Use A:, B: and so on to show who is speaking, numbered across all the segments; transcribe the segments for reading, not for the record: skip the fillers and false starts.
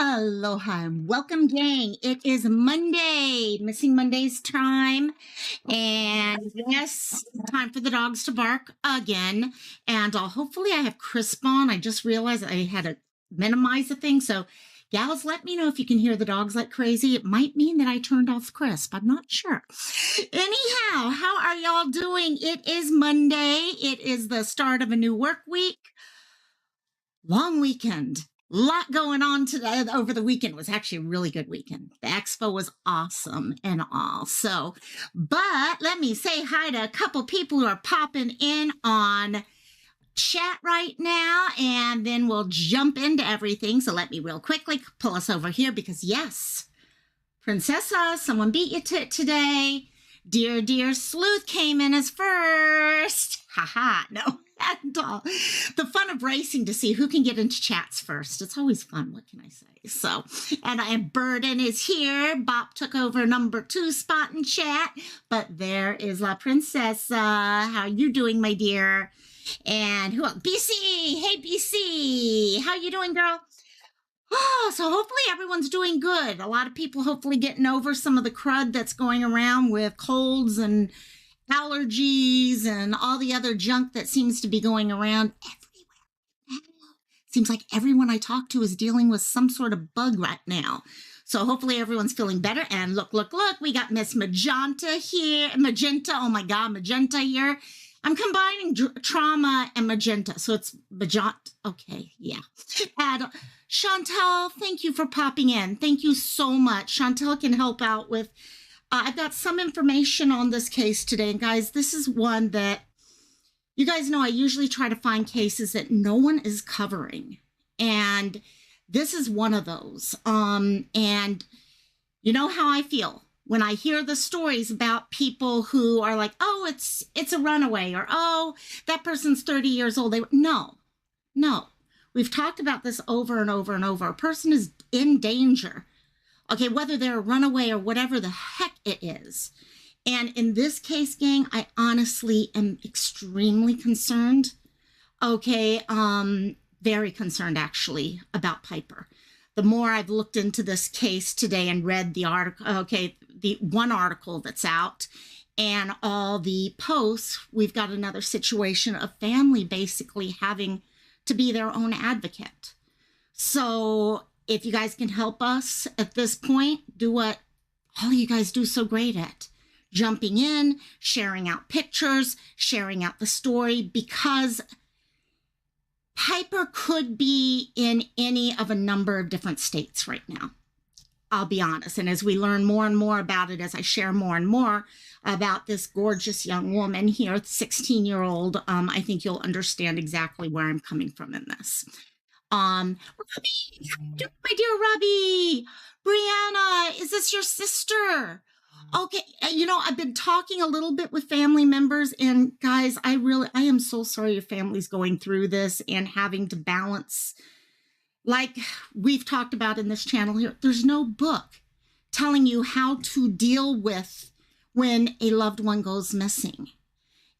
A: Aloha and welcome, gang. It is Monday, Missing Monday's time. And yes, time for the dogs to bark again. And hopefully I have Crisp on. I just realized I had to minimize the thing. So, gals, let me know if you can hear the dogs like crazy. It might mean that I turned off Crisp. I'm not sure. Anyhow, how are y'all doing? It is Monday. It is the start of a new work week. Long weekend. Lot going on today. Over the weekend was actually a really good weekend. The expo was awesome and all. So, but let me say hi to a couple people who are popping in on chat right now, and then we'll jump into everything. So let me real quickly pull us over here because yes, Princessa, someone beat you to it today. Dear Sleuth came in as first. Haha, no. And the fun of racing to see who can get into chats first. It's always fun. What can I say? So, and Burden is here. Bop took over number 2 spot in chat. But there is La Princesa. How are you doing, my dear? And who else? BC. Hey, BC. How you doing, girl? Oh, so hopefully everyone's doing good. A lot of people hopefully getting over some of the crud that's going around with colds and allergies and all the other junk that seems to be going around everywhere. Seems like everyone I talk to is dealing with some sort of bug right now. So hopefully everyone's feeling better. And look, we got Miss Magenta here. Magenta, oh my God, Magenta here. I'm combining trauma and magenta. So it's magenta. Okay, yeah. And Chantel, thank you for popping in. Thank you so much. Chantel can help out with I've got some information on this case today. And guys, this is one that you guys know I usually try to find cases that no one is covering. And this is one of those. And you know how I feel when I hear the stories about people who are like, oh, it's a runaway, or oh, that person's 30 years old. No. We've talked about this over and over and over. A person is in danger. Okay, whether they're a runaway or whatever the heck it is. And in this case, gang, I honestly am extremely concerned. Okay, very concerned actually about Piper. The more I've looked into this case today and read the article, okay, the one article that's out and all the posts, we've got another situation of family basically having to be their own advocate. So if you guys can help us at this point, do what all you guys do so great at. Jumping in, sharing out pictures, sharing out the story, because Piper could be in any of a number of different states right now. I'll be honest. And as we learn more and more about it, as I share more and more about this gorgeous young woman here, 16-year-old, I think you'll understand exactly where I'm coming from in this. Robbie, my dear Robbie, Brianna, is this your sister? Okay, you know, I've been talking a little bit with family members, and guys, I am so sorry your family's going through this and having to balance, like we've talked about in this channel here, there's no book telling you how to deal with when a loved one goes missing.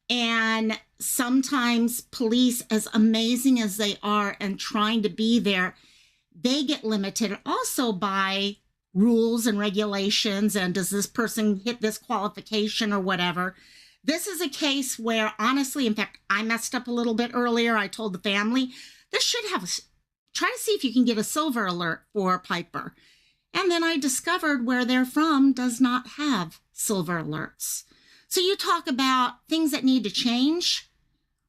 A: And sometimes police, as amazing as they are and trying to be there, they get limited also by rules and regulations. And does this person hit this qualification or whatever? This is a case where, honestly, in fact, I messed up a little bit earlier. I told the family, this should have, try to see if you can get a silver alert for Piper. And then I discovered where they're from does not have silver alerts. So you talk about things that need to change.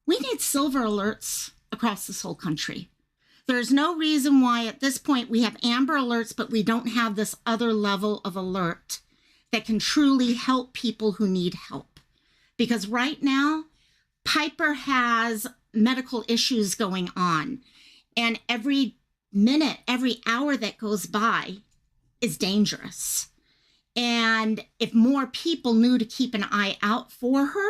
A: We need silver alerts across this whole country. There's no reason why at this point we have amber alerts, but we don't have this other level of alert that can truly help people who need help. Because right now, Piper has medical issues going on. And every minute, every hour that goes by is dangerous. And if more people knew to keep an eye out for her,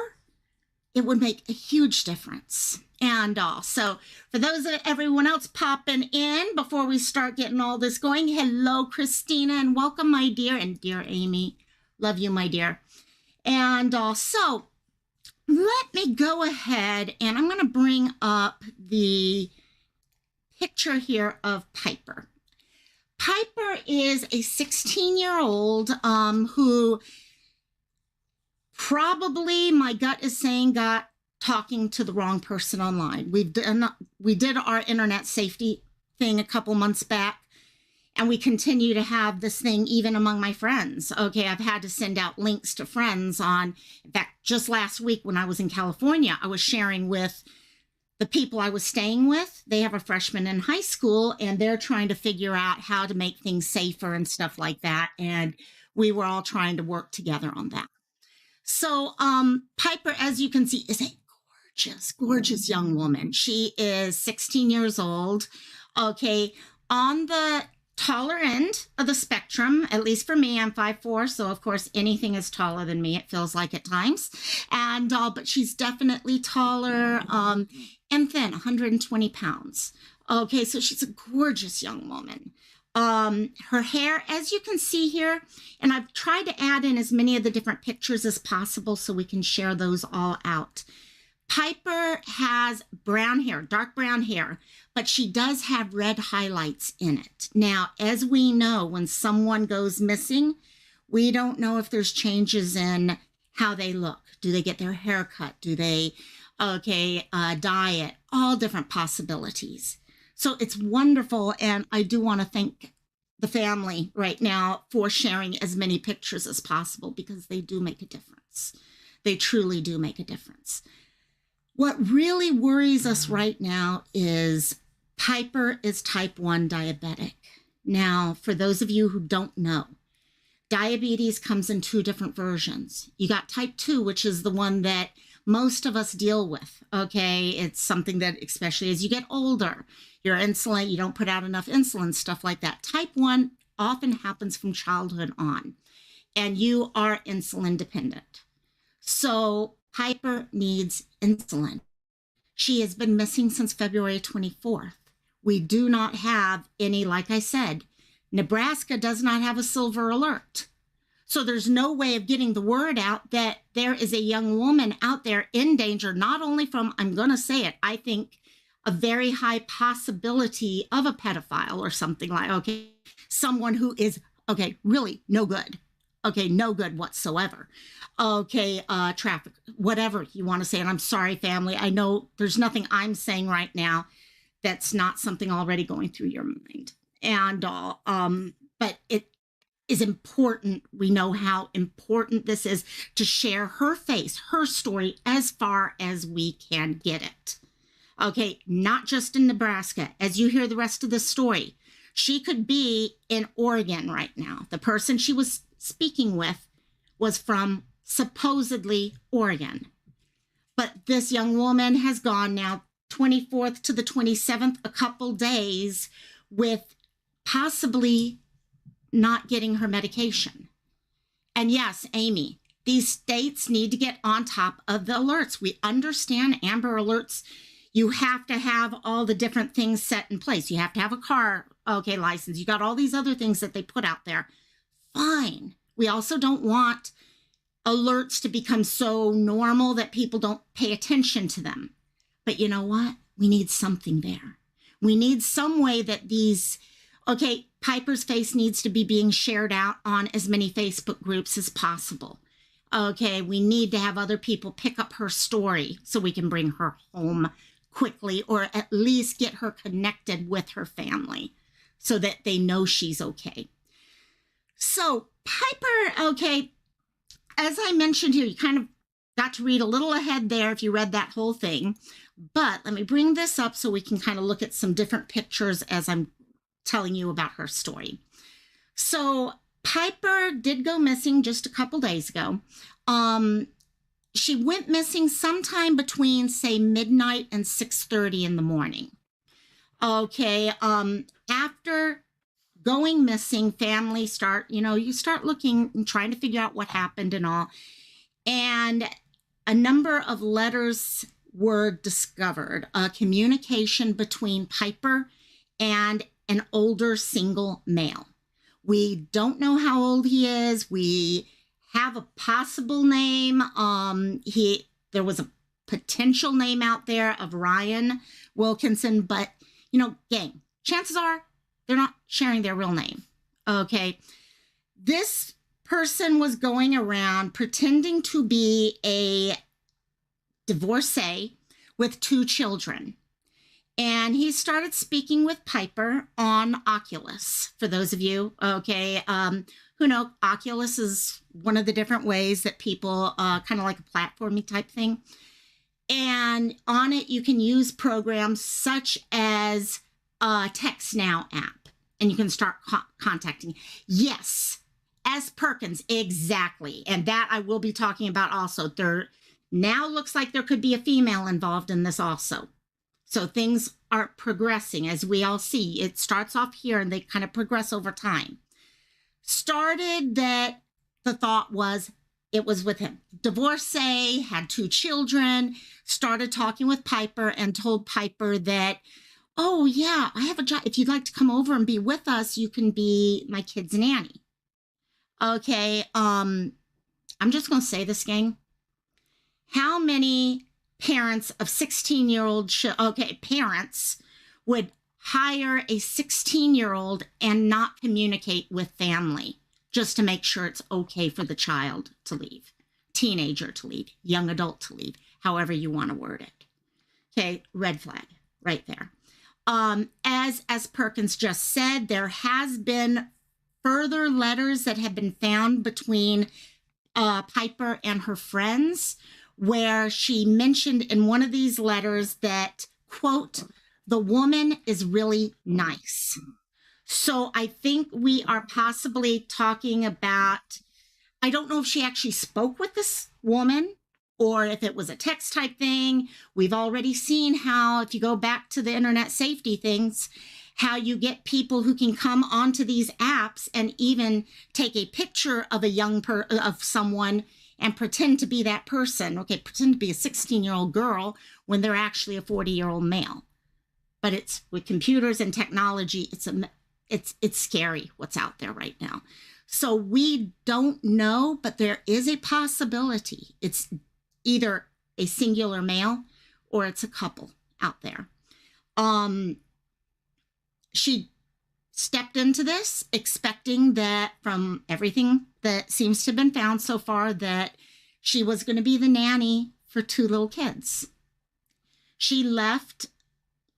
A: it would make a huge difference. And so for those of everyone else popping in before we start getting all this going, hello, Christina, and welcome, my dear, and dear Amy. Love you, my dear. And so let me go ahead and I'm going to bring up the picture here of Piper. Piper is a 16-year-old who probably, my gut is saying, got talking to the wrong person online. We did our internet safety thing a couple months back, and we continue to have this thing even among my friends. Okay, I've had to send out links to friends on, in fact, just last week when I was in California, I was sharing with the people I was staying with. They have a freshman in high school, and they're trying to figure out how to make things safer and stuff like that. And we were all trying to work together on that. So Piper, as you can see, is a gorgeous, gorgeous young woman. She is 16 years old. Okay, on the taller end of the spectrum, at least for me. I'm 5'4", so of course anything is taller than me, it feels like at times. And but she's definitely taller and thin, 120 pounds. Okay, so she's a gorgeous young woman. Her hair, as you can see here, and I've tried to add in as many of the different pictures as possible so we can share those all out. Piper has brown hair, dark brown hair, but she does have red highlights in it. Now, as we know, when someone goes missing, we don't know if there's changes in how they look. Do they get their hair cut? Do they, diet? All different possibilities. So it's wonderful, and I do want to thank the family right now for sharing as many pictures as possible because they do make a difference. They truly do make a difference. What really worries us right now is Piper is type 1 diabetic. Now, for those of you who don't know, diabetes comes in two different versions. You got type 2, which is the one that most of us deal with, okay? It's something that, especially as you get older, your insulin, you don't put out enough insulin, stuff like that. Type 1 often happens from childhood on, and you are insulin dependent. So Piper needs insulin. She has been missing since February 24th. We do not have any, like I said, Nebraska does not have a silver alert. So there's no way of getting the word out that there is a young woman out there in danger, not only from, I'm going to say it, I think a very high possibility of a pedophile or something like, okay, someone who is, okay, really no good. Okay, no good whatsoever. Okay, traffic, whatever you want to say. And I'm sorry, family. I know there's nothing I'm saying right now that's not something already going through your mind. And but it is important. We know how important this is to share her face, her story, as far as we can get it. Okay, not just in Nebraska. As you hear the rest of the story, she could be in Oregon right now. The person she was speaking with was from supposedly Oregon. But this young woman has gone now 24th to the 27th, a couple days with possibly not getting her medication. And yes, Amy, these states need to get on top of the alerts. We understand Amber Alerts. You have to have all the different things set in place. You have to have a car, okay, license. You got all these other things that they put out there. Fine. We also don't want alerts to become so normal that people don't pay attention to them. But you know what? We need something there. We need some way that these, okay, Piper's face needs to be being shared out on as many Facebook groups as possible. Okay, we need to have other people pick up her story so we can bring her home quickly, or at least get her connected with her family so that they know she's okay. So Piper, okay, as I mentioned here, you kind of got to read a little ahead there if you read that whole thing. But let me bring this up so we can kind of look at some different pictures as I'm telling you about her story. So Piper did go missing just a couple days ago. She went missing sometime between, say, midnight and 6:30 in the morning. Okay, after going missing, family start, you start looking and trying to figure out what happened and all. And a number of letters were discovered, a communication between Piper and an older single male. We don't know how old he is. We have a possible name. There was a potential name out there of Ryan Wilkinson, but gang, chances are They're not sharing their real name. Okay. This person was going around pretending to be a divorcee with 2 children. And he started speaking with Piper on Oculus. For those of you, okay, who know, Oculus is one of the different ways that people, kind of like a platformy type thing. And on it, you can use programs such as a Text Now app, and you can start contacting. Yes, S. Perkins, exactly. And that I will be talking about also. There now looks like there could be a female involved in this also. So things are progressing, as we all see. It starts off here and they kind of progress over time. Started that the thought was it was with him. Divorcee, had 2 children, started talking with Piper and told Piper that, oh yeah, I have a job. If you'd like to come over and be with us, you can be my kid's nanny. Okay, I'm just going to say this, gang. How many parents of 16-year-old parents would hire a 16-year-old and not communicate with family just to make sure it's okay for the child to leave, teenager to leave, young adult to leave, however you want to word it. Okay, red flag right there. As Perkins just said, there has been further letters that have been found between Piper and her friends, where she mentioned in one of these letters that, quote, the woman is really nice. So I think we are possibly talking about, I don't know if she actually spoke with this woman or if it was a text type thing. We've already seen how, if you go back to the internet safety things, how you get people who can come onto these apps and even take a picture of of someone and pretend to be that person. Okay, pretend to be a 16-year-old girl when they're actually a 40-year-old male. But it's with computers and technology, it's scary what's out there right now. So we don't know, but there is a possibility. It's either a singular male or it's a couple out there. She stepped into this expecting that, from everything that seems to have been found so far, that she was going to be the nanny for 2 little kids. She left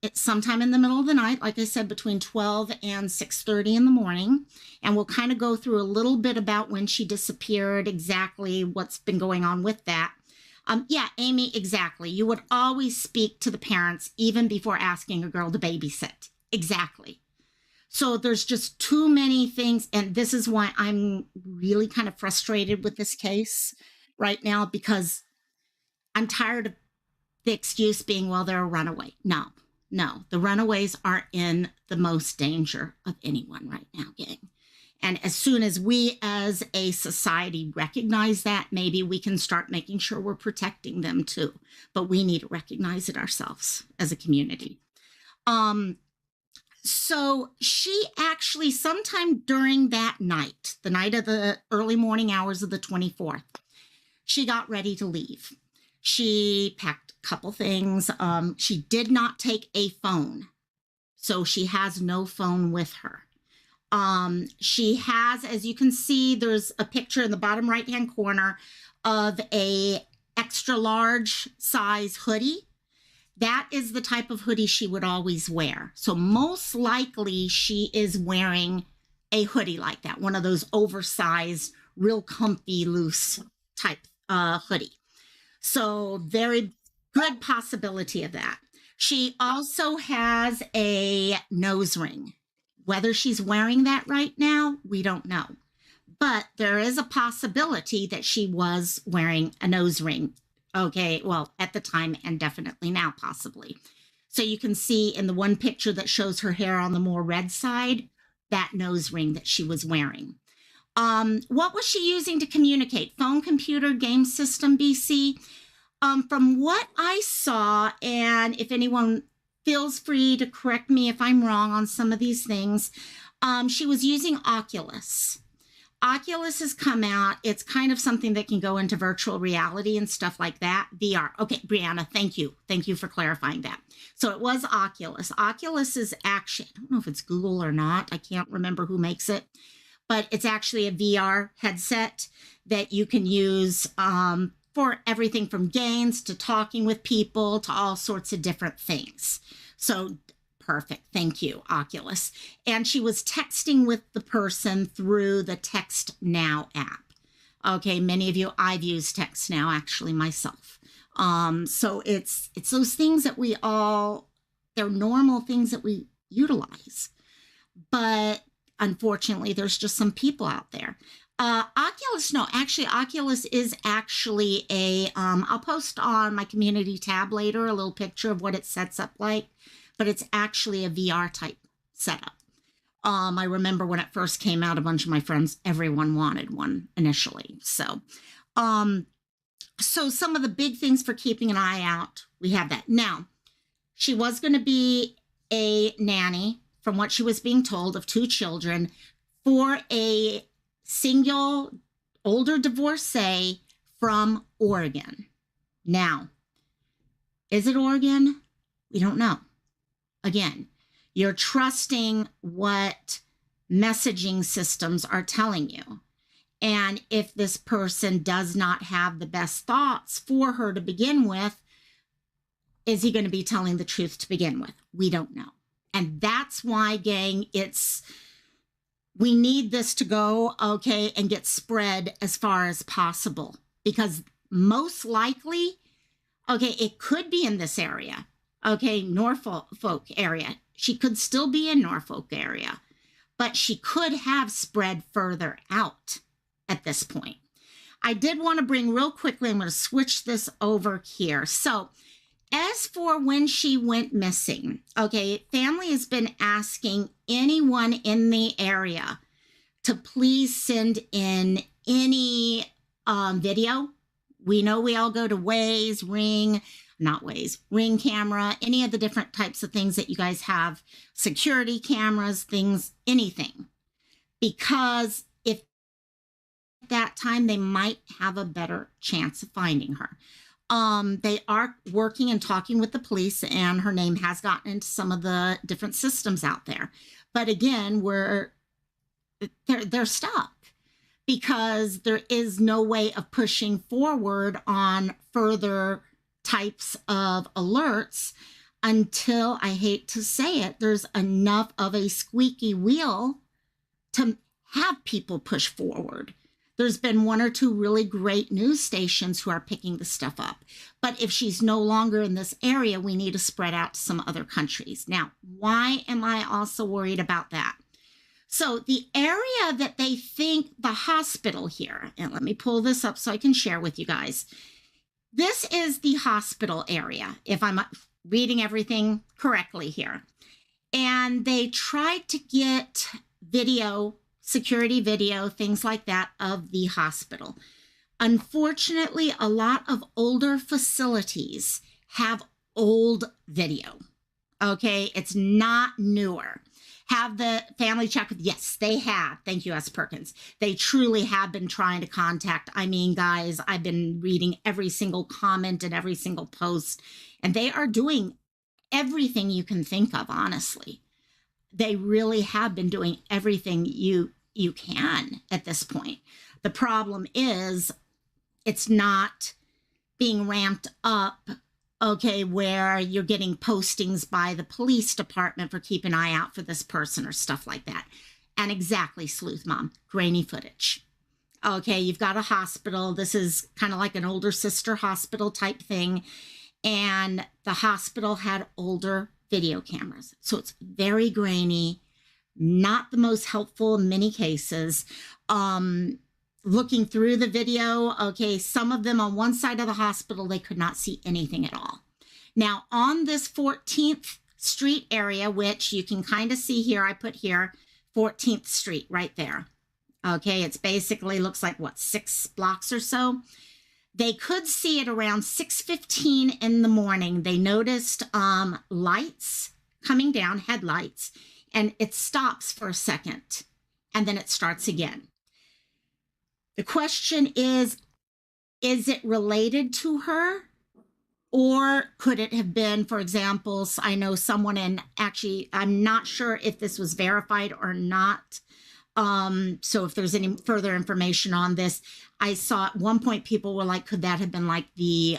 A: at sometime in the middle of the night, like I said, between 12 and 6:30 in the morning. And we'll kind of go through a little bit about when she disappeared, exactly what's been going on with that. Yeah, Amy, exactly. You would always speak to the parents even before asking a girl to babysit. Exactly. So there's just too many things. And this is why I'm really kind of frustrated with this case right now, because I'm tired of the excuse being, well, they're a runaway. No, the runaways are in the most danger of anyone right now, gang. And as soon as we as a society recognize that, maybe we can start making sure we're protecting them too. But we need to recognize it ourselves as a community. So she actually, sometime during that night, the night of the early morning hours of the 24th, she got ready to leave. She packed a couple things. She did not take a phone. So she has no phone with her. She has, as you can see, there's a picture in the bottom right-hand corner of a extra large size hoodie. That is the type of hoodie she would always wear. So most likely she is wearing a hoodie like that, one of those oversized, real comfy, loose type hoodie. So very good possibility of that. She also has a nose ring. Whether she's wearing that right now, we don't know. But there is a possibility that she was wearing a nose ring. Okay, well, at the time and definitely now, possibly. So you can see in the one picture that shows her hair on the more red side, that nose ring that she was wearing. What was she using to communicate? Phone, computer, game system, BC? From what I saw, and if anyone feels free to correct me if I'm wrong on some of these things, she was using Oculus. Oculus has come out. It's kind of something that can go into virtual reality and stuff like that. VR. Okay, Brianna, thank you. Thank you for clarifying that. So it was Oculus. Oculus is actually, I don't know if it's Google or not. I can't remember who makes it, but it's actually a VR headset that you can use for everything from games to talking with people to all sorts of different things. So perfect. Thank you, Oculus. And she was texting with the person through the Text Now app. Okay, many of you, I've used Text Now actually myself. So it's those things that they're normal things that we utilize. But unfortunately, there's just some people out there. Oculus, no, actually, Oculus is actually I'll post on my community tab later a little picture of what it sets up like. But it's actually a VR type setup. I remember when it first came out, a bunch of my friends, everyone wanted one initially. So some of the big things for keeping an eye out, we have that. Now, she was going to be a nanny, from what she was being told, of 2 children for a single older divorcee from Oregon. Now, is it Oregon? We don't know. Again, you're trusting what messaging systems are telling you. And if this person does not have the best thoughts for her to begin with, is he going to be telling the truth to begin with? We don't know. And that's why, gang, we need this to go, okay, and get spread as far as possible. Because most likely, okay, it could be in this area. Okay, Norfolk area. She could still be in Norfolk area, but she could have spread further out at this point. I did want to bring real quickly, I'm going to switch this over here. So as for when she went missing, okay, family has been asking anyone in the area to please send in any video. We know we all go to Waze, Ring camera, any of the different types of things that you guys have, security cameras, things, anything. Because if at that time, they might have a better chance of finding her. They are working and talking with the police, and her name has gotten into some of the different systems out there. But again, they're stuck because there is no way of pushing forward on further types of alerts until, I hate to say it, there's enough of a squeaky wheel to have people push forward. There's been 1 or 2 really great news stations who are picking the stuff up. But if she's no longer in this area, we need to spread out to some other countries. Now, why am I also worried about that? So the area that they think the hospital here, and let me pull this up so I can share with you guys. This is the hospital area, if I'm reading everything correctly here. And they tried to get video, security video, things like that of the hospital. Unfortunately, a lot of older facilities have old video. Okay, it's not newer. Have the family check with, yes, they have. Thank you, S. Perkins. They truly have been trying to contact. I mean, guys, I've been reading every single comment and every single post, and they are doing everything you can think of, honestly. They really have been doing everything you can at this point. The problem is it's not being ramped up, okay, where you're getting postings by the police department for keep an eye out for this person or stuff like that. And exactly, Sleuth Mom, grainy footage. Okay, you've got a hospital. This is kind of like an older sister hospital type thing. And the hospital had older video cameras. So it's very grainy, not the most helpful in many cases. Looking through the video, okay, some of them on one side of the hospital, they could not see anything at all. Now, on this 14th Street area, which you can kind of see here, I put here, 14th Street right there. Okay, it's basically looks like, what, 6 blocks or so? They could see it around 6:15 in the morning. They noticed lights coming down, headlights, and it stops for a second, and then it starts again. The question is it related to her? Or could it have been, for example, I know someone, and actually, I'm not sure if this was verified or not. So if there's any further information on this, I saw at one point people were like, could that have been like the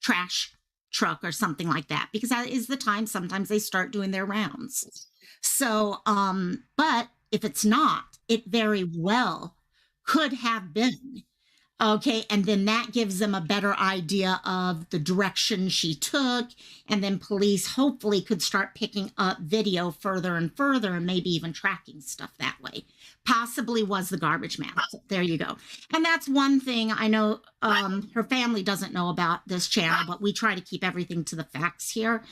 A: trash truck or something like that? Because that is the time sometimes they start doing their rounds. So, but if it's not, it very well could have been. Okay, and then that gives them a better idea of the direction she took, and then police hopefully could start picking up video further and further, and maybe even tracking stuff that way. Possibly was the garbage man. So there you go. And that's one thing I know her family doesn't know about this channel, but we try to keep everything to the facts here.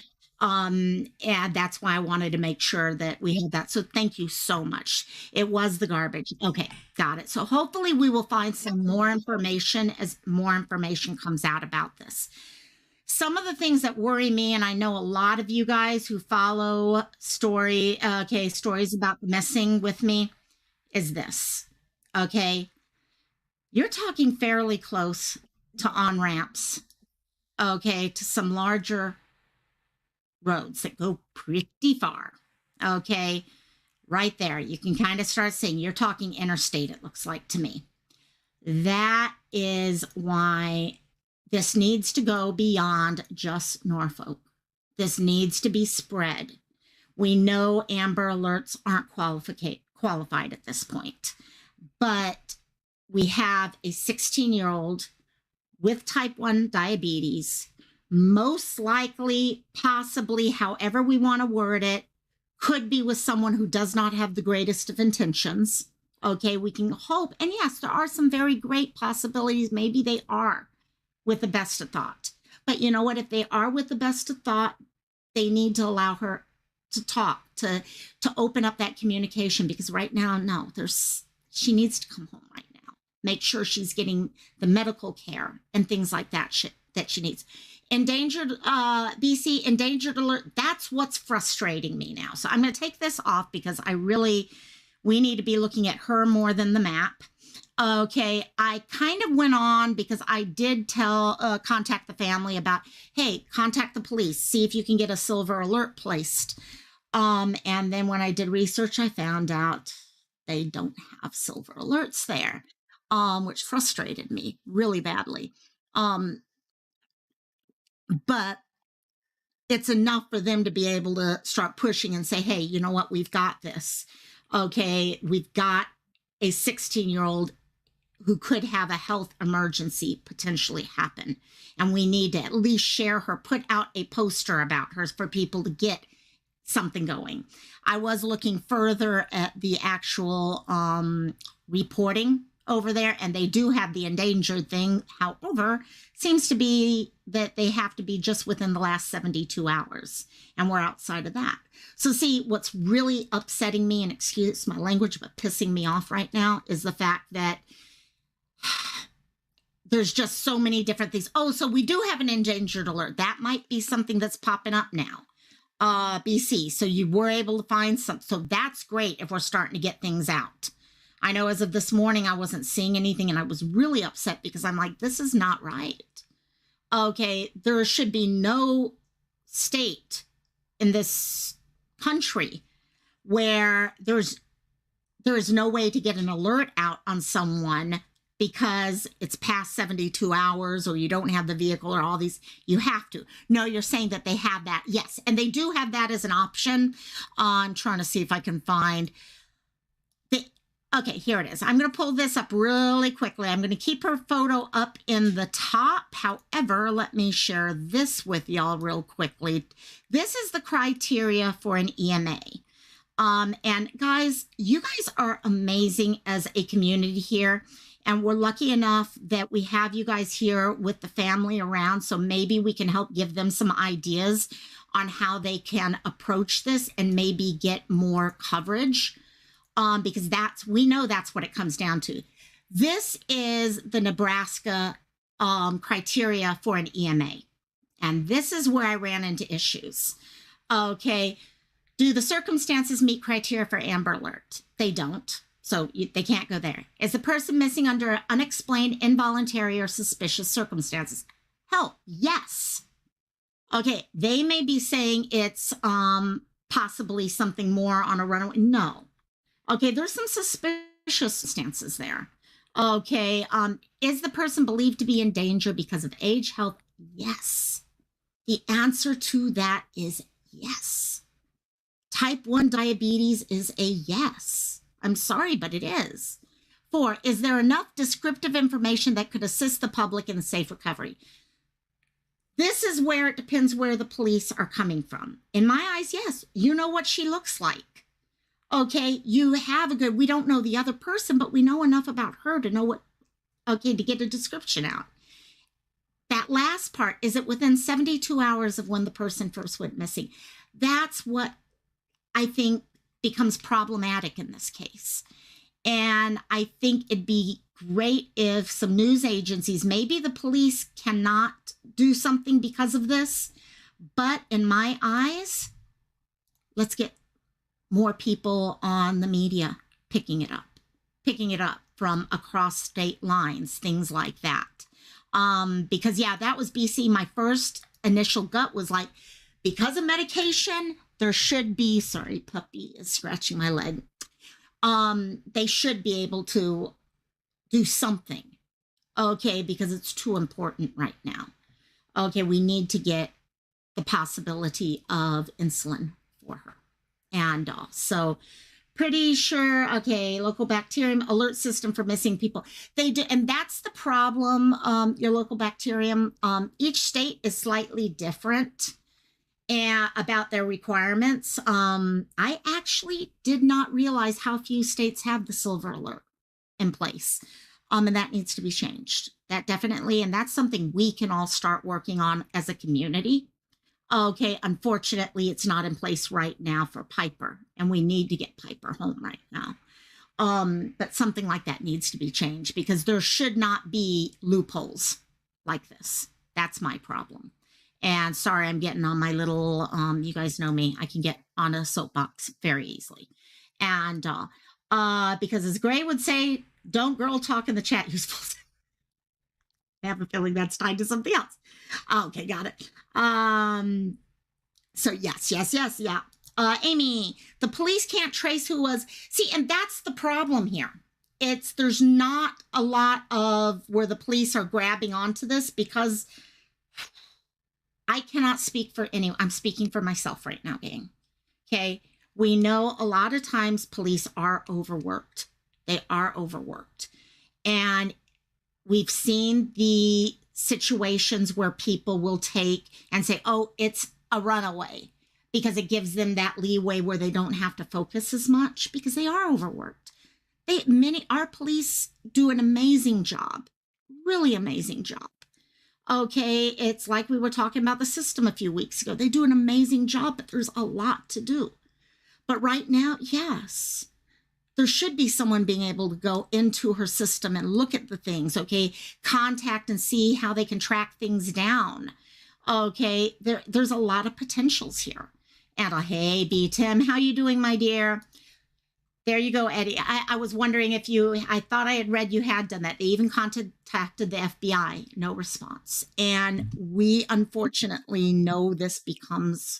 A: And that's why I wanted to make sure that we had that. So thank you so much. It was the garbage. Okay, got it. So hopefully we will find some more information as more information comes out about this. Some of the things that worry me, and I know a lot of you guys who follow stories about the missing with me, is this. Okay, you're talking fairly close to on-ramps, okay, to some larger roads that go pretty far. Okay, right there. You can kind of start seeing, you're talking interstate, it looks like to me. That is why this needs to go beyond just Norfolk. This needs to be spread. We know Amber Alerts aren't qualified at this point, but we have a 16-year-old with type 1 diabetes, most likely, possibly, however we want to word it, could be with someone who does not have the greatest of intentions. Okay, we can hope. And yes, there are some very great possibilities. Maybe they are with the best of thought. But you know what? If they are with the best of thought, they need to allow her to talk, to open up that communication, because right now, no, she needs to come home right now. Make sure she's getting the medical care and things like that that she needs. Endangered, BC, endangered alert, that's what's frustrating me now. So I'm going to take this off because we need to be looking at her more than the map. Okay, I kind of went on because I did contact the family about, hey, contact the police, see if you can get a silver alert placed. And then when I did research, I found out they don't have silver alerts there, which frustrated me really badly. But it's enough for them to be able to start pushing and say, hey, you know what? We've got this. Okay, we've got a 16-year-old who could have a health emergency potentially happen. And we need to at least share her, put out a poster about her for people to get something going. I was looking further at the actual reporting over there, and they do have the endangered thing. However, seems to be that they have to be just within the last 72 hours, and we're outside of that. So see, what's really upsetting me, and excuse my language, but pissing me off right now, is the fact that there's just so many different things. Oh, so we do have an endangered alert. That might be something that's popping up now. BC, so you were able to find some. So that's great if we're starting to get things out. I know as of this morning, I wasn't seeing anything, and I was really upset because I'm like, this is not right. Okay, there should be no state in this country where there is no way to get an alert out on someone because it's past 72 hours or you don't have the vehicle or all these. You have to. No, you're saying that they have that. Yes, and they do have that as an option. I'm trying to see if I can find. Okay, here it is. I'm going to pull this up really quickly. I'm going to keep her photo up in the top. However, let me share this with y'all real quickly. This is the criteria for an EMA. And guys, you guys are amazing as a community here. And we're lucky enough that we have you guys here with the family around. So maybe we can help give them some ideas on how they can approach this and maybe get more coverage. Because we know that's what it comes down to. This is the Nebraska criteria for an EMA. And this is where I ran into issues. Okay, do the circumstances meet criteria for Amber Alert? They don't. So they can't go there. Is the person missing under unexplained, involuntary, or suspicious circumstances? Help, yes. Okay, they may be saying it's possibly something more on a runaway. No. Okay, there's some suspicious circumstances there. Okay, is the person believed to be in danger because of age, health? Yes. The answer to that is yes. Type 1 diabetes is a yes. I'm sorry, but it is. 4, is there enough descriptive information that could assist the public in safe recovery? This is where it depends where the police are coming from. In my eyes, yes. You know what she looks like. Okay, you have a good, we don't know the other person, but we know enough about her to know what, okay, to get a description out. That last part, is it within 72 hours of when the person first went missing? That's what I think becomes problematic in this case. And I think it'd be great if some news agencies, maybe the police cannot do something because of this, but in my eyes, let's get more people on the media picking it up from across state lines, things like that. Because yeah, that was BC. My first initial gut was like, because of medication, there should be, sorry, puppy is scratching my leg. They should be able to do something, okay, because it's too important right now. Okay, we need to get the possibility of insulin for her. And so pretty sure, okay, local bacterium alert system for missing people. They do, and that's the problem, your local bacterium. Each state is slightly different and about their requirements. I actually did not realize how few states have the silver alert in place. And that needs to be changed. That definitely, and that's something we can all start working on as a community. Okay, unfortunately, it's not in place right now for Piper, and we need to get Piper home right now. But something like that needs to be changed because there should not be loopholes like this. That's my problem. And sorry, I'm getting on my little, you guys know me, I can get on a soapbox very easily. And because as Gray would say, don't girl talk in the chat, you're supposed to. I have a feeling that's tied to something else. Okay, got it. So yes, yeah. Amy, the police can't trace who was, see, and that's the problem here. There's not a lot of where the police are grabbing onto this because I cannot speak for anyone. I'm speaking for myself right now, gang. Okay. We know a lot of times police are overworked. They are overworked. And we've seen the situations where people will take and say, oh, it's a runaway, because it gives them that leeway where they don't have to focus as much because they are overworked. Our police do an amazing job, really amazing job. Okay, it's like we were talking about the system a few weeks ago. They do an amazing job, but there's a lot to do. But right now, yes, there should be someone being able to go into her system and look at the things, okay, contact and see how they can track things down. Okay, there's a lot of potentials here. And hey, B. Tim, how you doing, my dear? There you go, Eddie. I was wondering if I thought I had read you had done that. They even contacted the FBI, no response. And we unfortunately know this becomes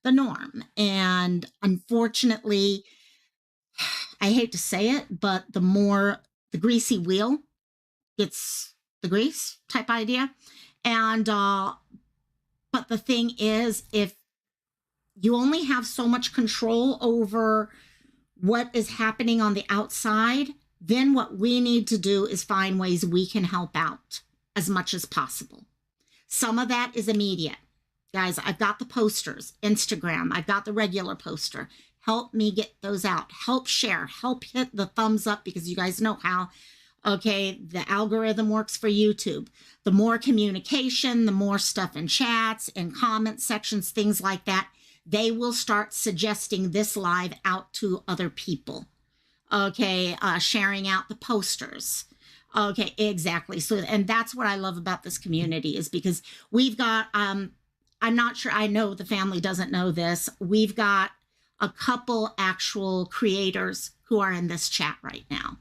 A: the norm. And unfortunately, I hate to say it, but the more the greasy wheel gets the grease type idea. And, but the thing is, if you only have so much control over what is happening on the outside, then what we need to do is find ways we can help out as much as possible. Some of that is immediate. Guys, I've got the posters, Instagram, I've got the regular poster. Help me get those out. Help share, help hit the thumbs up, because you guys know how, okay, the algorithm works for YouTube. The more communication, the more stuff in chats and comment sections, things like that, they will start suggesting this live out to other people. Okay, sharing out the posters. Okay, exactly. So, and that's what I love about this community, is because we've got, I'm not sure, I know the family doesn't know this. We've got a couple actual creators who are in this chat right now.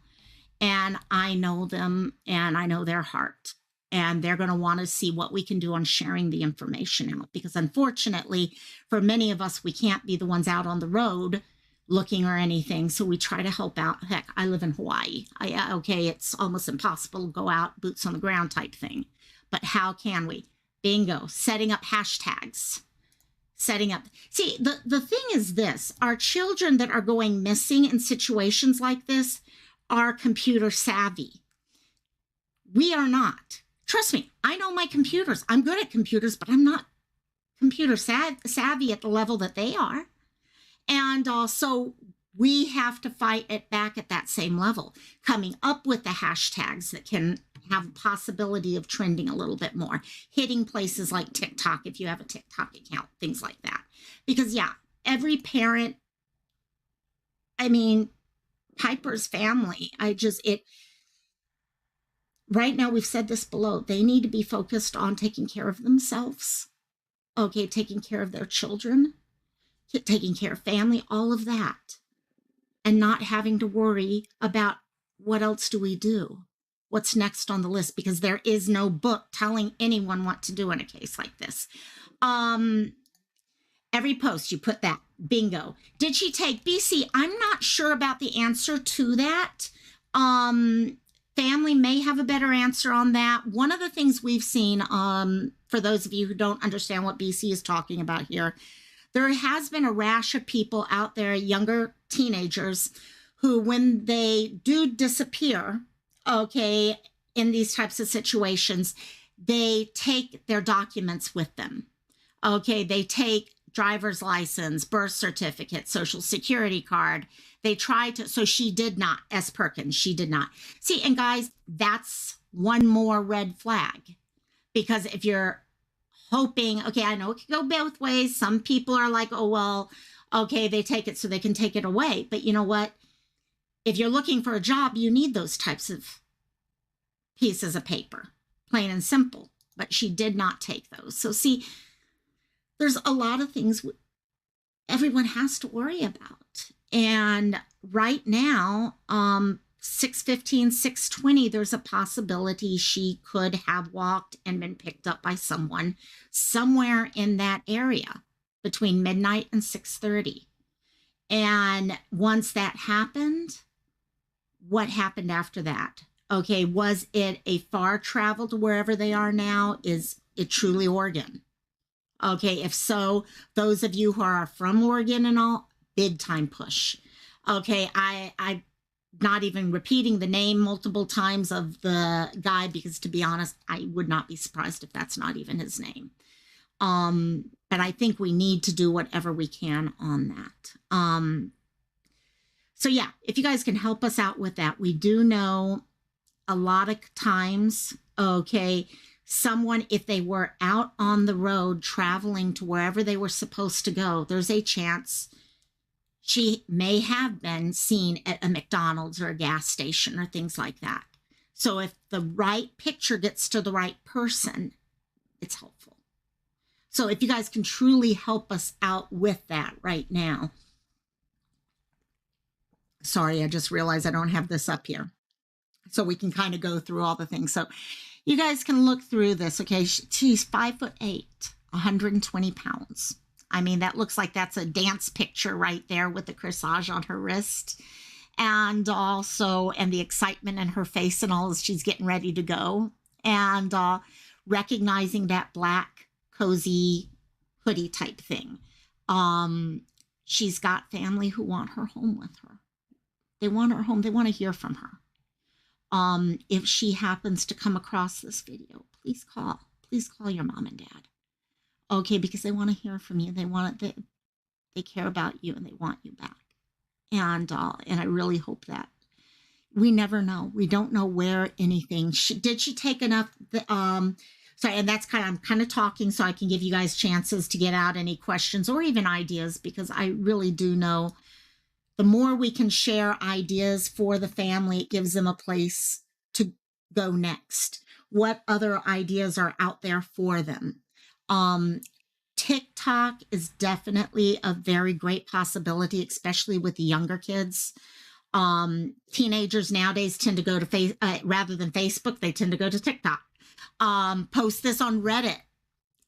A: And I know them and I know their heart. And they're going to want to see what we can do on sharing the information out. Because unfortunately, for many of us, we can't be the ones out on the road looking or anything. So we try to help out. Heck, I live in Hawaii. Okay, it's almost impossible to go out, boots on the ground type thing. But how can we? Bingo, setting up hashtags. Setting up. See, the thing is this, our children that are going missing in situations like this are computer savvy. We are not. Trust me, I know my computers. I'm good at computers, but I'm not computer savvy at the level that they are. And so we have to fight it back at that same level, coming up with the hashtags that can have a possibility of trending a little bit more, hitting places like TikTok if you have a TikTok account, things like that. Because yeah, every parent, I mean, Piper's family, right now we've said this below, they need to be focused on taking care of themselves, okay, taking care of their children, taking care of family, all of that, and not having to worry about what else do we do? What's next on the list? Because there is no book telling anyone what to do in a case like this. Every post you put that, bingo. Did she take BC? I'm not sure about the answer to that. Family may have a better answer on that. One of the things we've seen, for those of you who don't understand what BC is talking about here, there has been a rash of people out there, younger teenagers, who when they do disappear, okay, in these types of situations, they take their documents with them. Okay, they take driver's license, birth certificate, social security card. They try to, so she did not, S. Perkins, she did not. See, and guys, that's one more red flag. Because if you're hoping, okay, I know it can go both ways. Some people are like, oh, well, okay, they take it so they can take it away. But you know what? If you're looking for a job, you need those types of pieces of paper, plain and simple. But she did not take those. So see, there's a lot of things everyone has to worry about. And right now, 6:15, 6:20, there's a possibility she could have walked and been picked up by someone somewhere in that area between midnight and 6:30. And once that happened, what happened after that? Okay, was it a far travel to wherever they are now? Is it truly Oregon? Okay, if so, those of you who are from Oregon and all, big time push. Okay, I'm not even repeating the name multiple times of the guy because, to be honest, I would not be surprised if that's not even his name. But I think we need to do whatever we can on that. So yeah, if you guys can help us out with that, we do know a lot of times, okay, someone, if they were out on the road traveling to wherever they were supposed to go, there's a chance she may have been seen at a McDonald's or a gas station or things like that. So if the right picture gets to the right person, it's helpful. So if you guys can truly help us out with that right now. Sorry, I just realized I don't have this up here. So we can kind of go through all the things. So you guys can look through this, okay? She's 5'8", 120 pounds. I mean, that looks like that's a dance picture right there with the corsage on her wrist. And also, and the excitement in her face and all as she's getting ready to go. And recognizing that black, cozy hoodie type thing. She's got family who want her home with her. They want her home. They want to hear from her. If she happens to come across this video, please call your mom and dad. Okay, because they want to hear from you. They care about you and they want you back. And I really hope that. We never know. We don't know where anything. Did she take enough? Sorry, and that's I'm kind of talking so I can give you guys chances to get out any questions or even ideas, because I really do know the more we can share ideas for the family, it gives them a place to go next. What other ideas are out there for them? TikTok is definitely a very great possibility, especially with the younger kids. Teenagers nowadays tend to go to rather than Facebook, they tend to go to TikTok. Post this on Reddit.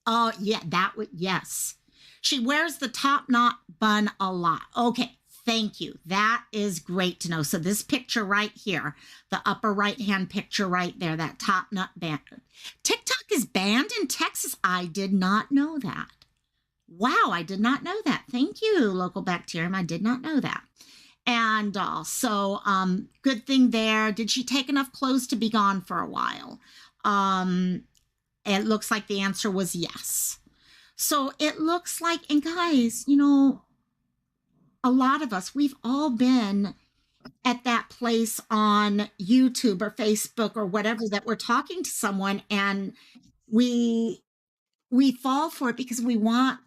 A: Oh, yeah, that would, yes. She wears the top knot bun a lot. Okay, thank you. That is great to know. So this picture right here, the upper right-hand picture right there, that top knot band. TikTok is banned in Texas. I did not know that. Wow, I did not know that. Thank you, local bacterium. I did not know that. And so good thing there. Did she take enough clothes to be gone for a while? It looks like the answer was yes. So it looks like, and guys, you know, a lot of us, we've all been at that place on YouTube or Facebook or whatever that we're talking to someone and we fall for it because we want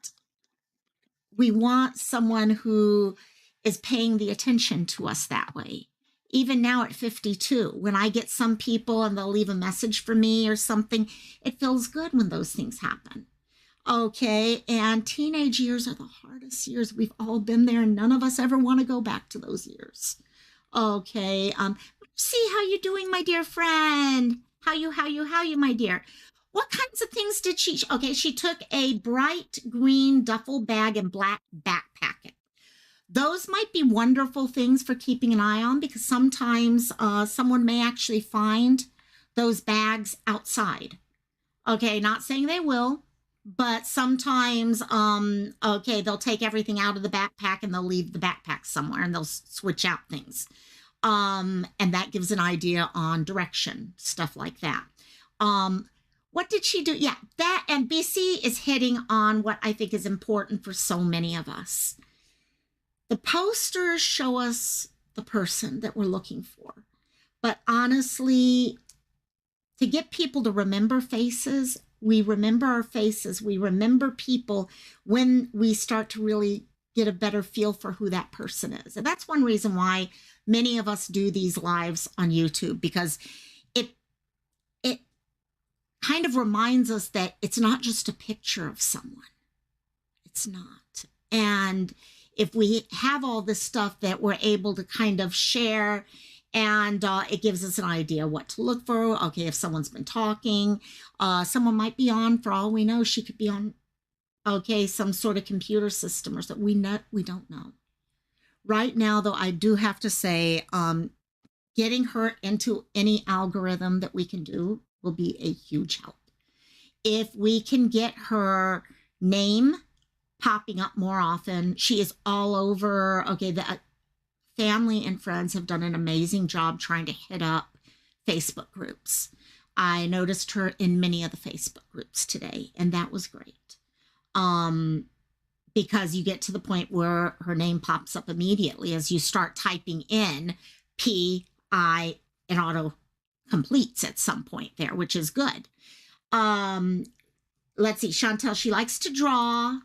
A: someone who is paying the attention to us that way. Even now at 52, when I get some people and they'll leave a message for me or something, it feels good when those things happen. Okay, and teenage years are the hardest years. We've all been there, and none of us ever want to go back to those years. Okay, see how you doing, my dear friend? How you, my dear? What kinds of things did she? Okay, she took a bright green duffel bag and black backpack. Those might be wonderful things for keeping an eye on because sometimes someone may actually find those bags outside. Okay, not saying they will, but sometimes, okay, they'll take everything out of the backpack and they'll leave the backpack somewhere and they'll switch out things. And that gives an idea on direction, stuff like that. What did she do? Yeah, that, and BC is hitting on what I think is important for so many of us. The posters show us the person that we're looking for. But honestly, to get people to remember faces, we remember our faces, we remember people when we start to really get a better feel for who that person is. And that's one reason why many of us do these lives on YouTube, because it kind of reminds us that it's not just a picture of someone. It's not. And if we have all this stuff that we're able to kind of share, and it gives us an idea what to look for. Okay, if someone's been talking, someone might be on, for all we know, she could be on, okay, some sort of computer system or something. We don't know. Right now, though, I do have to say, getting her into any algorithm that we can do will be a huge help. If we can get her name popping up more often, she is all over. Okay, the family and friends have done an amazing job trying to hit up Facebook groups. I noticed her in many of the Facebook groups today, and that was great. Because you get to the point where her name pops up immediately as you start typing in PI, and auto completes at some point there, which is good. Let's see, Chantel, she likes to draw.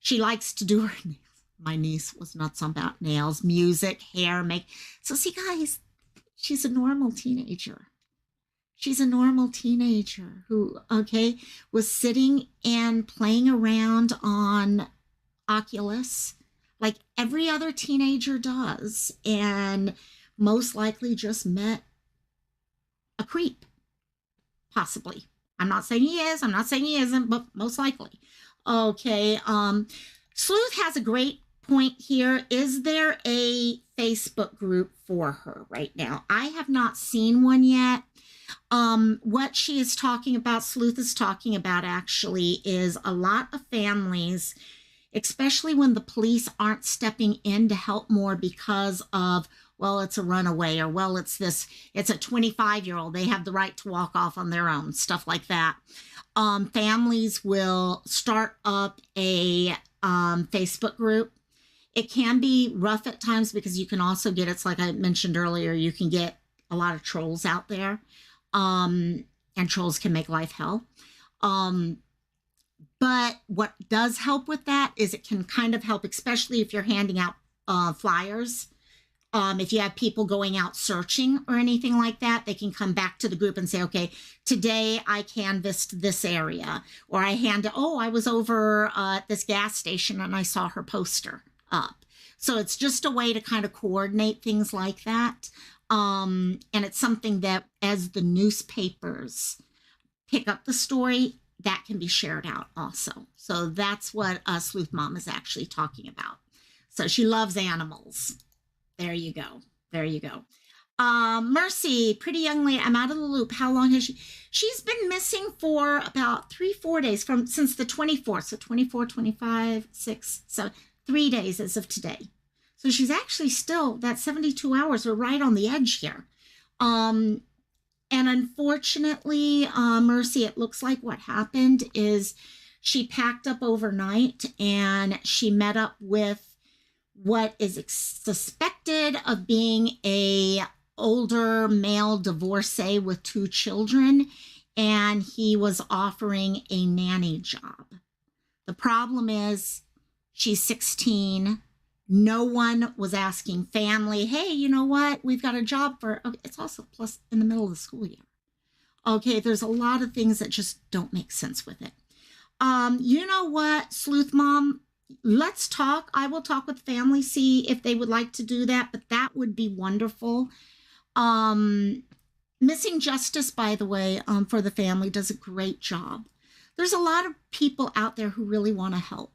A: She likes to do her nails. My niece was nuts about nails, music, hair, make. So see, guys, she's a normal teenager. She's a normal teenager who, okay, was sitting and playing around on Oculus like every other teenager does, and most likely just met a creep, possibly. I'm not saying he is, I'm not saying he isn't, but most likely. Okay, Sleuth has a great point here. Is there a Facebook group for her right now? I have not seen one yet. What she is talking about, Sleuth is talking about actually, is a lot of families, especially when the police aren't stepping in to help more because of, well, it's a runaway, or, well, it's a 25-year-old. They have the right to walk off on their own, stuff like that. Families will start up a Facebook group. It can be rough at times because you can also get, it's like I mentioned earlier, you can get a lot of trolls out there. And trolls can make life hell. But what does help with that is it can kind of help, especially if you're handing out flyers If you have people going out searching or anything like that, they can come back to the group and say, okay, today I canvassed this area, or I was over at this gas station and I saw her poster up. So it's just a way to kind of coordinate things like that. And it's something that as the newspapers pick up the story, that can be shared out also. So that's what Sleuth Mom is actually talking about. So she loves animals. There you go. There you go. Mercy, pretty young lady. I'm out of the loop. How long has she? She's been missing for about 3-4 days since the 24th. So 24, 25, 6, 7, 3 days as of today. So she's actually still, that 72 hours are right on the edge here. And unfortunately, Mercy, it looks like what happened is she packed up overnight and she met up with what is suspected of being a older male divorcee with 2 children, and he was offering a nanny job. The problem is she's 16. No one was asking family, hey, you know what? We've got a job for, okay, it's also plus in the middle of the school year. Okay, there's a lot of things that just don't make sense with it. You know what, Sleuth Mom? Let's talk. I will talk with family, see if they would like to do that, but that would be wonderful. Missing Justice, by the way, for the family does a great job. There's a lot of people out there who really want to help.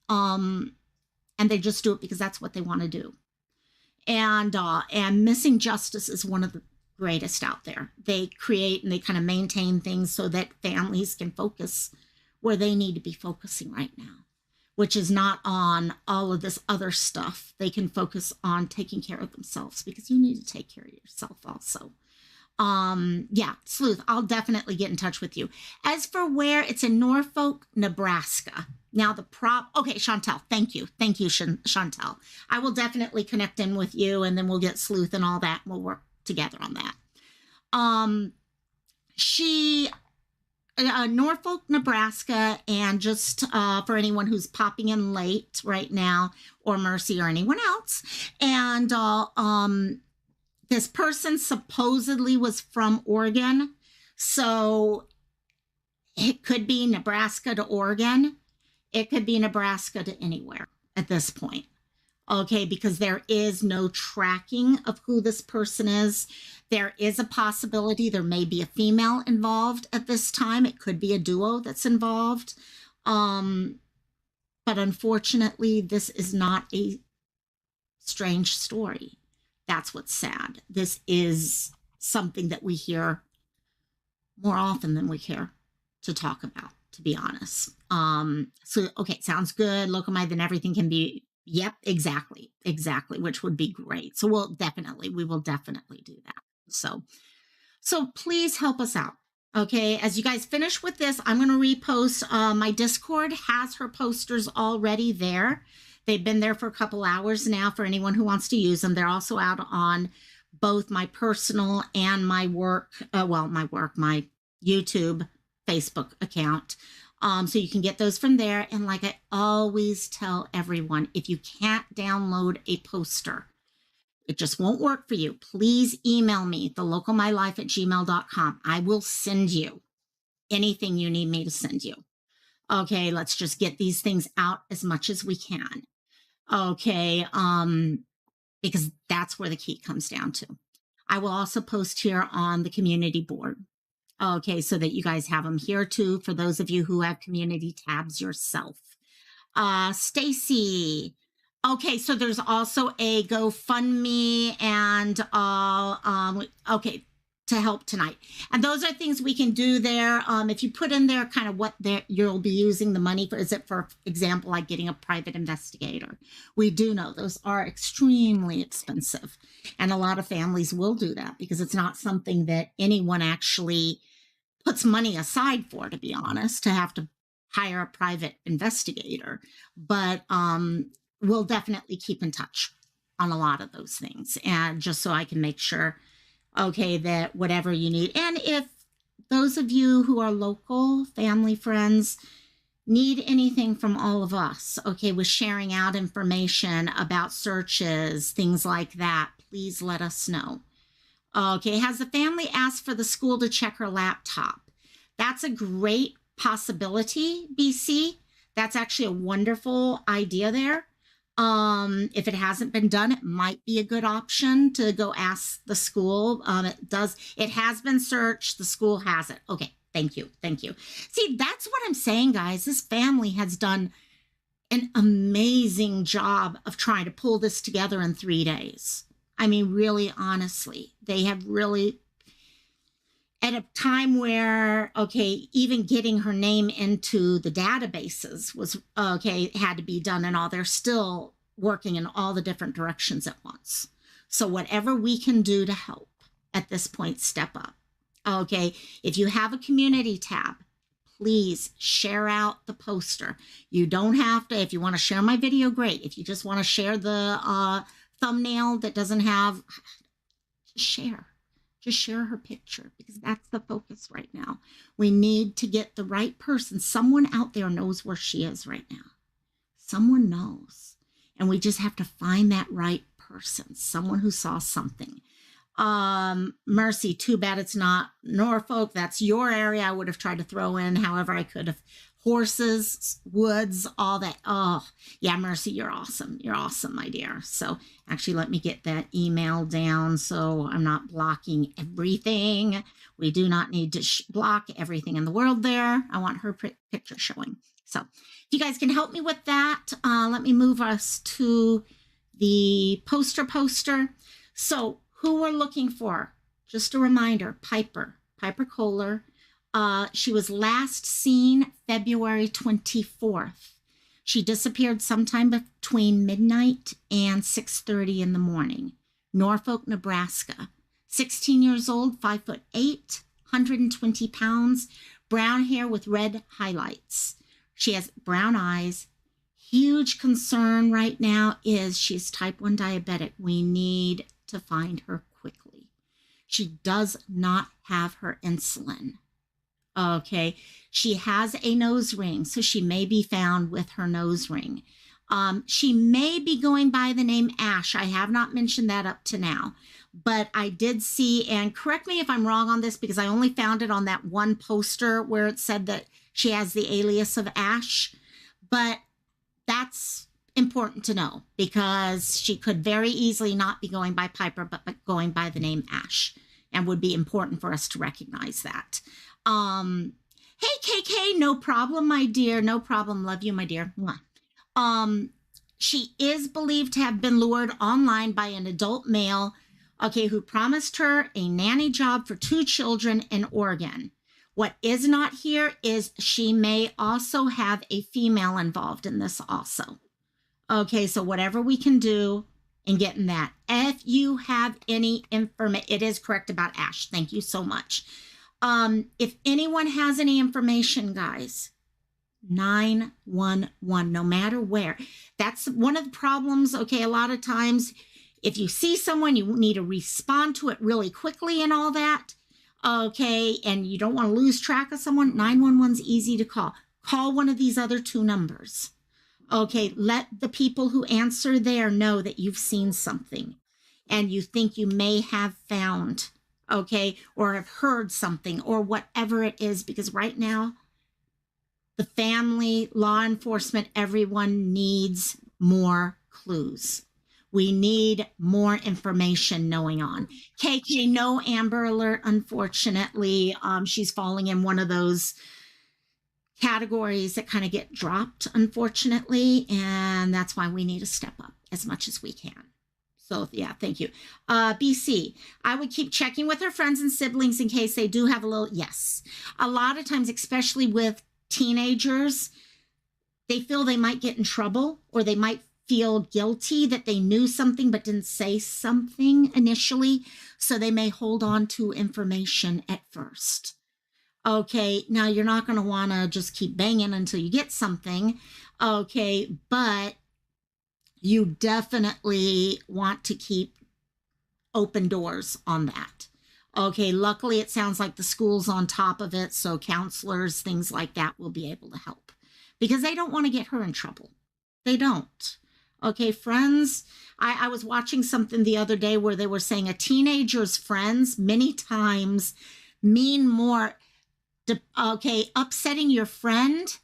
A: And they just do it because that's what they want to do. And Missing Justice is one of the greatest out there. They create and they kind of maintain things so that families can focus where they need to be focusing right now, which is not on all of this other stuff. They can focus on taking care of themselves, because you need to take care of yourself also. Yeah, Sleuth, I'll definitely get in touch with you. As for where, it's in Norfolk, Nebraska. Now okay, Chantel, thank you. Thank you, Chantel. I will definitely connect in with you, and then we'll get Sleuth and all that. And we'll work together on that. Norfolk, Nebraska, and just for anyone who's popping in late right now, or Mercy or anyone else, and this person supposedly was from Oregon, so it could be Nebraska to Oregon. It could be Nebraska to anywhere at this point. Okay, because there is no tracking of who this person is. There is a possibility there may be a female involved at this time. It could be a duo that's involved. But unfortunately, this is not a strange story. That's what's sad. This is something that we hear more often than we care to talk about, to be honest. So, okay, sounds good. Locomide, then everything can be, yep, exactly, which would be great. So we will definitely do that. So please help us out. Okay, as you guys finish with this, I'm going to repost. My Discord has her posters already there. They've been there for a couple hours now for anyone who wants to use them. They're also out on both my personal and my my YouTube, Facebook account. So you can get those from there. And like I always tell everyone, if you can't download a poster, it just won't work for you, please email me, thelocalmylife@gmail.com. I will send you anything you need me to send you. Okay, let's just get these things out as much as we can. Okay, because that's where the key comes down to. I will also post here on the community board. Okay, so that you guys have them here too, for those of you who have community tabs yourself. Stacy. Okay, so there's also a GoFundMe and okay, to help tonight. And those are things we can do there. If you put in there kind of what you'll be using the money for, is it for example, like getting a private investigator? We do know those are extremely expensive. And a lot of families will do that because it's not something that anyone actually puts money aside for, to be honest, to have to hire a private investigator. But we'll definitely keep in touch on a lot of those things. And just so I can make sure, okay, that whatever you need. And if those of you who are local, family, friends, need anything from all of us, okay, with sharing out information about searches, things like that, please let us know. Okay, has the family asked for the school to check her laptop? That's a great possibility, BC. That's actually a wonderful idea there. If it hasn't been done, it might be a good option to go ask the school. It has been searched. The school has it. Okay, thank you. See, that's what I'm saying, guys. This family has done an amazing job of trying to pull this together in 3 days. I mean, really, honestly, they have really, at a time where, okay, even getting her name into the databases was, okay, had to be done and all, they're still working in all the different directions at once. So whatever we can do to help at this point, step up. Okay, if you have a community tab, please share out the poster. You don't have to, if you want to share my video, great. If you just want to share the thumbnail that doesn't have, just share her picture, because that's the focus right now. We need to get the right person. Someone out there knows where she is right now. Someone knows, and we just have to find that right person, someone who saw something. Mercy, too bad it's not Norfolk. That's your area. I would have tried to throw in however I could have. Horses, woods, all that. Oh, yeah, Mercy, you're awesome. You're awesome, my dear. So actually, let me get that email down so I'm not blocking everything. We do not need to block everything in the world there. I want her picture showing. So if you guys can help me with that, let me move us to the poster. So who we're looking for, just a reminder, Piper Koehler. She was last seen February 24th. She disappeared sometime between midnight and 6:30 in the morning. Norfolk, Nebraska. 16 years old, 5'8", 120 pounds, brown hair with red highlights. She has brown eyes. Huge concern right now is she's type 1 diabetic. We need to find her quickly. She does not have her insulin. Okay, she has a nose ring, so she may be found with her nose ring. She may be going by the name Ash. I have not mentioned that up to now, but I did see, and correct me if I'm wrong on this, because I only found it on that one poster where it said that she has the alias of Ash, but that's important to know because she could very easily not be going by Piper, but going by the name Ash, and would be important for us to recognize that. Hey, KK, no problem, my dear. No problem. Love you, my dear. She is believed to have been lured online by an adult male, okay, who promised her a nanny job for 2 children in Oregon. What is not here is she may also have a female involved in this also. Okay, so whatever we can do in getting that. If you have any information, it is correct about Ash. Thank you so much. If anyone has any information, guys, 911, no matter where. That's one of the problems. Okay, a lot of times if you see someone, you need to respond to it really quickly and all that. Okay, and you don't want to lose track of someone. 911's easy to call. Call one of these other 2 numbers. Okay, let the people who answer there know that you've seen something and you think you may have found, okay, or have heard something or whatever it is, because right now, the family, law enforcement, everyone needs more clues. We need more information knowing on. KK, no Amber Alert, unfortunately. She's falling in one of those categories that kind of get dropped, unfortunately, and that's why we need to step up as much as we can. So yeah, thank you. BC, I would keep checking with her friends and siblings in case they do have a little, yes. A lot of times, especially with teenagers, they feel they might get in trouble or they might feel guilty that they knew something but didn't say something initially. So they may hold on to information at first. Okay, now you're not going to want to just keep banging until you get something. Okay, but you definitely want to keep open doors on that. Okay, luckily it sounds like the school's on top of it, so counselors, things like that will be able to help because they don't want to get her in trouble. They don't. Okay, friends. I was watching something the other day where they were saying a teenager's friends many times mean more. Okay, upsetting your friend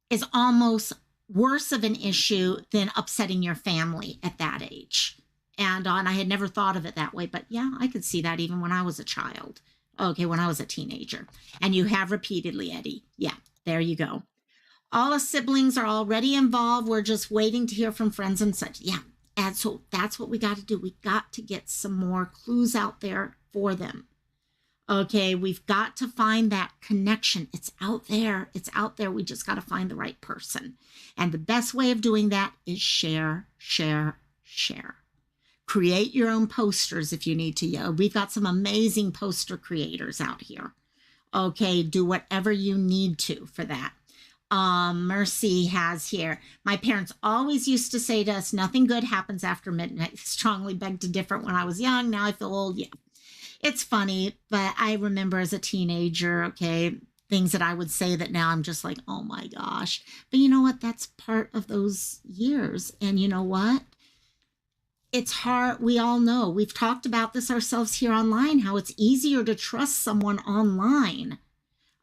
A: is almost worse of an issue than upsetting your family at that age. And I had never thought of it that way, but yeah, I could see that even when I was a child. Okay, when I was a teenager. And you have repeatedly, Eddie. Yeah, there you go. All the siblings are already involved. We're just waiting to hear from friends and such. Yeah. And so that's what we got to do. We got to get some more clues out there for them. Okay, we've got to find that connection. It's out there. It's out there. We just got to find the right person. And the best way of doing that is share, share, share. Create your own posters if you need to. Yeah, we've got some amazing poster creators out here. Okay, do whatever you need to for that. Mercy has here. My parents always used to say to us, nothing good happens after midnight. Strongly beg to differ when I was young. Now I feel old. Yeah. It's funny, but I remember as a teenager, okay, things that I would say that now I'm just like, oh my gosh. But you know what? That's part of those years. And you know what? It's hard. We all know. We've talked about this ourselves here online, how it's easier to trust someone online,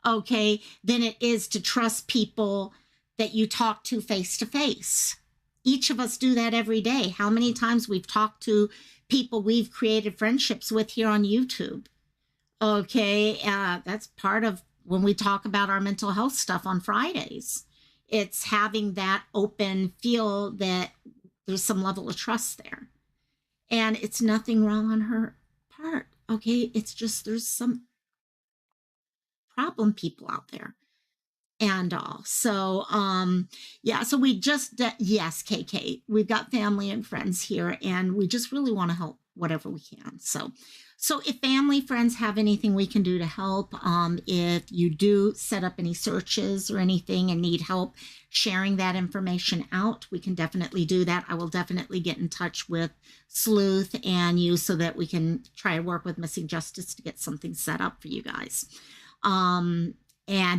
A: okay, than it is to trust people that you talk to face. Each of us do that every day. How many times we've talked to people we've created friendships with here on YouTube. Okay, that's part of when we talk about our mental health stuff on Fridays. It's having that open feel that there's some level of trust there. And it's nothing wrong on her part. Okay, it's just there's some problem people out there and all. So yeah, so we just yes, KK, we've got family and friends here and we just really want to help whatever we can. So if family friends have anything we can do to help, if you do set up any searches or anything and need help sharing that information out, we can definitely do that. I will definitely get in touch with Sleuth and you so that we can try to work with Missing Justice to get something set up for you guys. And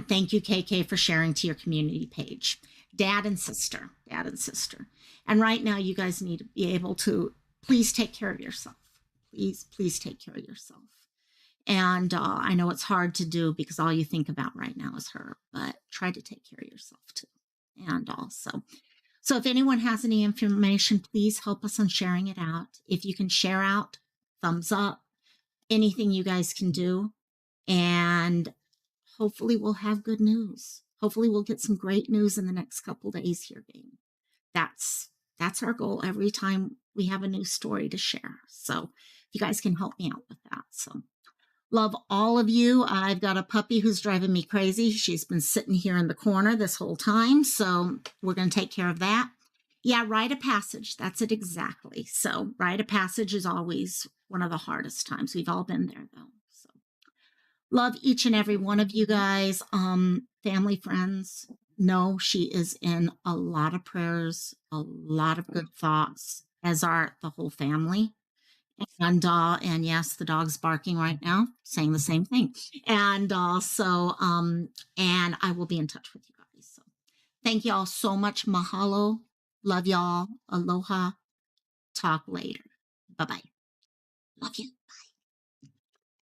A: thank you, KK, for sharing to your community page. Dad and sister. And right now, you guys need to be able to please take care of yourself. Please take care of yourself. And I know it's hard to do because all you think about right now is her, but try to take care of yourself too. And also, so if anyone has any information, please help us on sharing it out. If you can share out, thumbs up, anything you guys can do. And hopefully we'll have good news. Hopefully we'll get some great news in the next couple days here, gang. That's our goal every time we have a new story to share. So if you guys can help me out with that. So love all of you. I've got a puppy who's driving me crazy. She's been sitting here in the corner this whole time. So we're going to take care of that. Yeah, rite of passage. That's it exactly. So rite of passage is always one of the hardest times. We've all been there though. So love each and every one of you guys. Family, friends, know she is in a lot of prayers, a lot of good thoughts, as are the whole family. And yes, the dog's barking right now, saying the same thing. And and I will be in touch with you guys. So thank y'all so much. Mahalo. Love y'all. Aloha. Talk later. Bye-bye. Love you.